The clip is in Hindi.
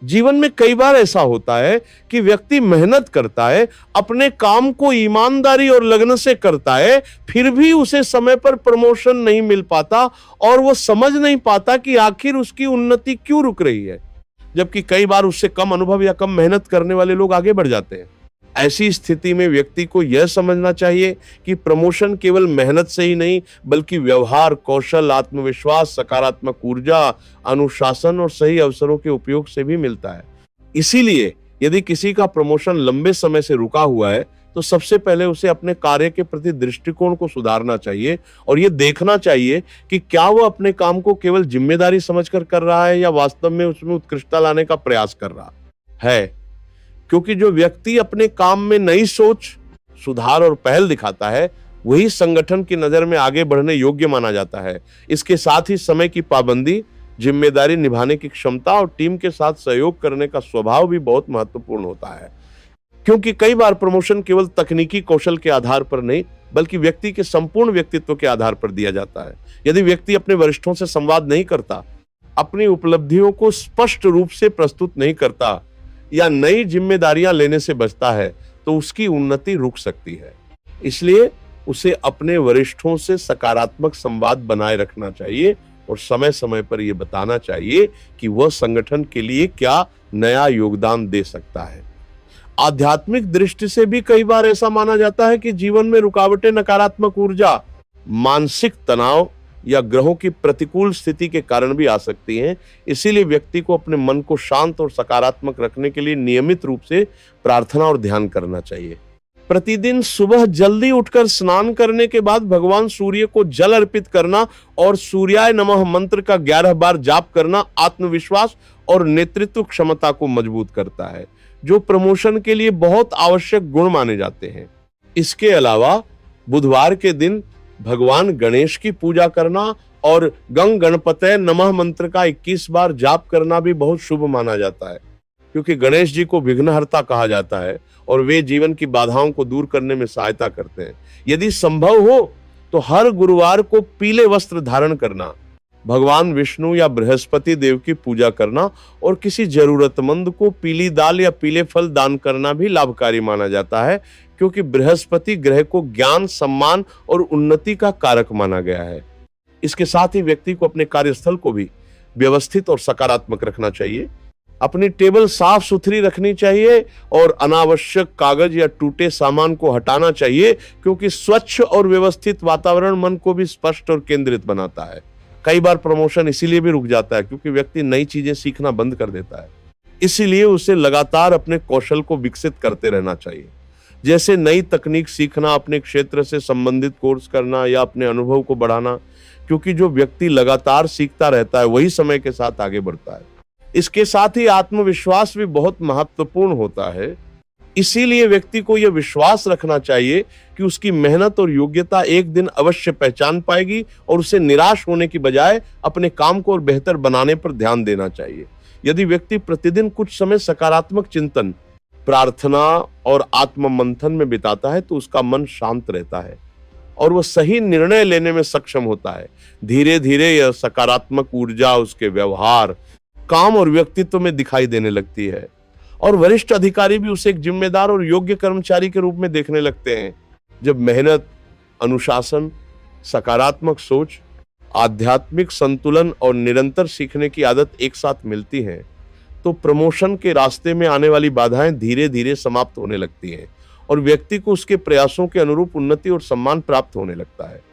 जीवन में कई बार ऐसा होता है कि व्यक्ति मेहनत करता है, अपने काम को ईमानदारी और लगन से करता है, फिर भी उसे समय पर प्रमोशन नहीं मिल पाता और वो समझ नहीं पाता कि आखिर उसकी उन्नति क्यों रुक रही है, जबकि कई बार उससे कम अनुभव या कम मेहनत करने वाले लोग आगे बढ़ जाते हैं। ऐसी स्थिति में व्यक्ति को यह समझना चाहिए कि प्रमोशन केवल मेहनत से ही नहीं, बल्कि व्यवहार, कौशल, आत्मविश्वास, सकारात्मक ऊर्जा, अनुशासन और सही अवसरों के उपयोग से भी मिलता है। इसीलिए यदि किसी का प्रमोशन लंबे समय से रुका हुआ है, तो सबसे पहले उसे अपने कार्य के प्रति दृष्टिकोण को सुधारना चाहिए और यह देखना चाहिए कि क्या वह अपने काम को केवल जिम्मेदारी समझकर कर रहा है या वास्तव में उसमें उत्कृष्टता लाने का प्रयास कर रहा है। क्योंकि जो व्यक्ति अपने काम में नई सोच, सुधार और पहल दिखाता है, वही संगठन की नजर में आगे बढ़ने योग्य माना जाता है। इसके साथ ही समय की पाबंदी, जिम्मेदारी निभाने की क्षमता और टीम के साथ सहयोग करने का स्वभाव भी बहुत महत्वपूर्ण होता है। क्योंकि कई बार प्रमोशन केवल तकनीकी कौशल के आधार पर नहीं, बल्कि व्यक्ति के संपूर्ण व्यक्तित्व के आधार पर दिया जाता है। यदि व्यक्ति अपने वरिष्ठों से संवाद नहीं करता, अपनी उपलब्धियों को स्पष्ट रूप से प्रस्तुत नहीं करता या नई जिम्मेदारियां लेने से बचता है, तो उसकी उन्नति रुक सकती है। इसलिए उसे अपने वरिष्ठों से सकारात्मक संवाद बनाए रखना चाहिए और समय समय पर यह बताना चाहिए कि वह संगठन के लिए क्या नया योगदान दे सकता है। आध्यात्मिक दृष्टि से भी कई बार ऐसा माना जाता है कि जीवन में रुकावटें नकारात्मक ऊर्जा, मानसिक तनाव या ग्रहों की प्रतिकूल स्थिति के कारण भी आ सकती हैं। इसीलिए व्यक्ति को अपने मन को शांत और सकारात्मक रखने के लिए नियमित रूप से प्रार्थना और ध्यान करना चाहिए। प्रतिदिन सुबह जल्दी उठकर स्नान करने के बाद भगवान सूर्य को जल अर्पित करना और सूर्याय नमः मंत्र का 11 बार जाप करना आत्मविश्वास और नेतृत्व क्षमता को मजबूत करता है, जो प्रमोशन के लिए बहुत आवश्यक गुण माने जाते हैं। इसके अलावा बुधवार के दिन भगवान गणेश की पूजा करना और गंग गणपतये नमः मंत्र का 21 बार जाप करना भी बहुत शुभ माना जाता है, क्योंकि गणेश जी को विघ्नहर्ता कहा जाता है और वे जीवन की बाधाओं को दूर करने में सहायता करते हैं। यदि संभव हो तो हर गुरुवार को पीले वस्त्र धारण करना, भगवान विष्णु या बृहस्पति देव की पूजा करना और किसी जरूरतमंद को पीली दाल या पीले फल दान करना भी लाभकारी माना जाता है, क्योंकि बृहस्पति ग्रह को ज्ञान, सम्मान और उन्नति का कारक माना गया है। इसके साथ ही व्यक्ति को अपने कार्यस्थल को भी व्यवस्थित और सकारात्मक रखना चाहिए। अपनी टेबल साफ सुथरी रखनी चाहिए और अनावश्यक कागज या टूटे सामान को हटाना चाहिए, क्योंकि स्वच्छ और व्यवस्थित वातावरण मन को भी स्पष्ट और केंद्रित बनाता है। कई बार प्रमोशन इसीलिए भी रुक जाता है क्योंकि व्यक्ति नई चीजें सीखना बंद कर देता है। इसीलिए उसे लगातार अपने कौशल को विकसित करते रहना चाहिए, जैसे नई तकनीक सीखना, अपने क्षेत्र से संबंधित कोर्स करना या अपने अनुभव को बढ़ाना, क्योंकि जो व्यक्ति लगातार सीखता रहता है वही समय के साथ आगे बढ़ता है। इसके साथ ही आत्मविश्वास भी बहुत महत्वपूर्ण होता है। इसीलिए व्यक्ति को यह विश्वास रखना चाहिए कि उसकी मेहनत और योग्यता एक दिन अवश्य पहचान पाएगी और उसे निराश होने की बजाय अपने काम को और बेहतर बनाने पर ध्यान देना चाहिए। यदि व्यक्ति प्रतिदिन कुछ समय सकारात्मक चिंतन, प्रार्थना और आत्म मंथन में बिताता है, तो उसका मन शांत रहता है और वह सही निर्णय लेने में सक्षम होता है। धीरे धीरे यह सकारात्मक ऊर्जा उसके व्यवहार, काम और व्यक्तित्व में दिखाई देने लगती है और वरिष्ठ अधिकारी भी उसे एक जिम्मेदार और योग्य कर्मचारी के रूप में देखने लगते हैं। जब मेहनत, अनुशासन, सकारात्मक सोच, आध्यात्मिक संतुलन और निरंतर सीखने की आदत एक साथ मिलती हैं, तो प्रमोशन के रास्ते में आने वाली बाधाएं धीरे धीरे समाप्त होने लगती हैं और व्यक्ति को उसके प्रयासों के अनुरूप उन्नति और सम्मान प्राप्त होने लगता है।